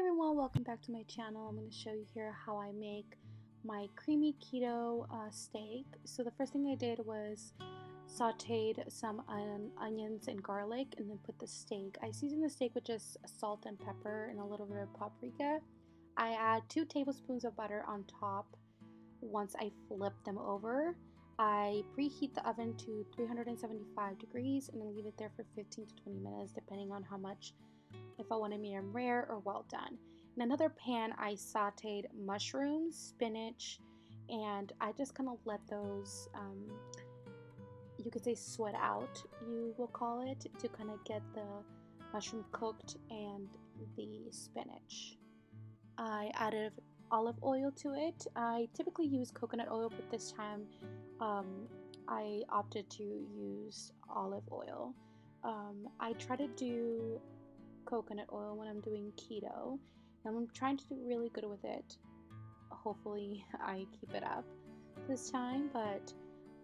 Everyone, welcome back to my channel. I'm going to show you here how I make my creamy keto steak. So the first thing I did was sauteed some onions and garlic and then put the steak. I seasoned the steak with just salt and pepper and a little bit of paprika. I add 2 tablespoons of butter on top. Once I flip them over, I preheat the oven to 375 degrees and then leave it there for 15 to 20 minutes depending on how much, if I want it medium rare or well done. In another pan, I sauteed mushrooms, spinach, and I just kind of let those, you could say sweat out, you will call it, to kind of get the mushroom cooked and the spinach. I added olive oil to it. I typically use coconut oil, but this time I opted to use olive oil. I try to do coconut oil when I'm doing keto, and I'm trying to do really good with it. Hopefully I keep it up this time, but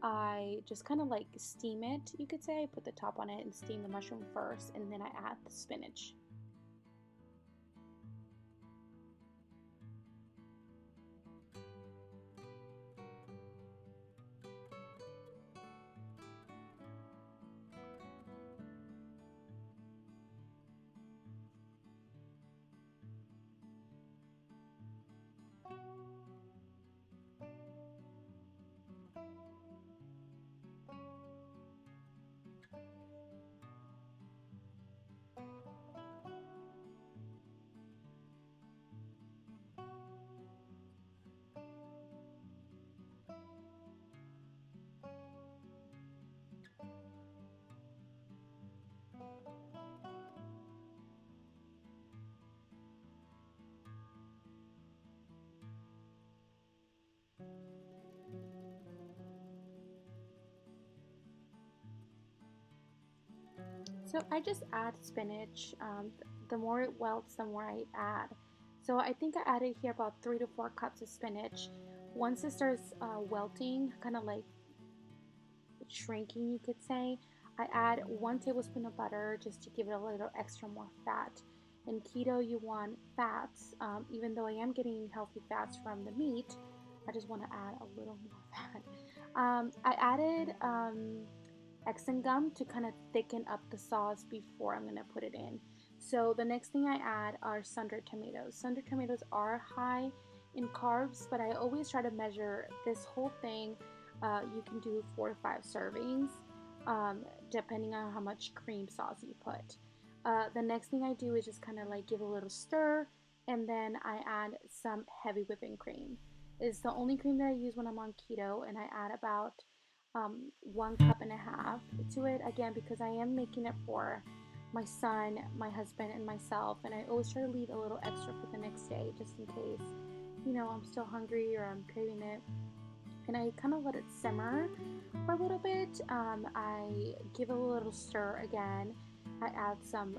I just kind of like steam it, you could say. I put the top on it and steam the mushroom first, and then I add the spinach. So I just add spinach. The more it welts, the more I add. So I think I added here about 3 to 4 cups of spinach. Once it starts welting, kind of like shrinking, you could say, I add 1 tablespoon of butter just to give it a little extra more fat. In keto, you want fats. Even though I am getting healthy fats from the meat, I just want to add a little more fat. I added Xen gum to kind of thicken up the sauce before I'm going to put it in. So the next thing I add are sundered tomatoes. Sundered tomatoes are high in carbs, but I always try to measure this whole thing. You can do 4 to 5 servings, depending on how much cream sauce you put. The next thing I do is just kind of like give a little stir, and then I add some heavy whipping cream. It's the only cream that I use when I'm on keto, and I add about 1.5 cups to it, again because I am making it for my son, my husband, and myself, and I always try to leave a little extra for the next day just in case, I'm still hungry or I'm craving it. And I kind of let it simmer for a little bit. I give it a little stir again. I add some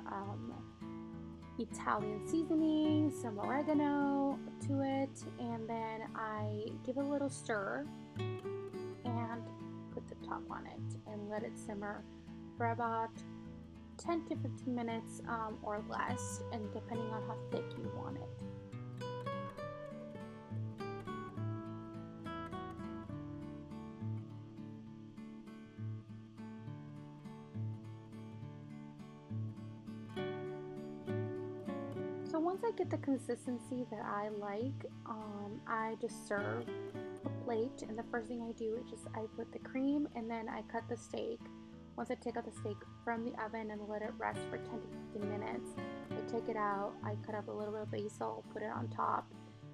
Italian seasoning, some oregano to it, and then I give it a little stir and put the top on it and let it simmer for about 10 to 15 minutes or less, and depending on how thick you want it. So once I get the consistency that I like, I just serve a plate, and the first thing I do is just I put the cream and then I cut the steak. Once I take out the steak from the oven and let it rest for 10 to 15 minutes, I take it out, I cut up a little bit of basil, put it on top,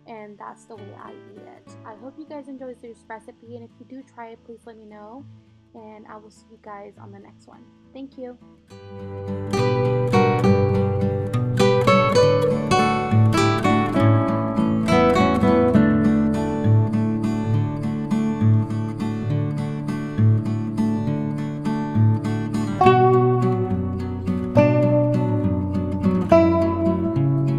and that's the way I eat it. I hope you guys enjoyed this recipe, and if you do try it, please let me know, and I will see you guys on the next one. Thank you.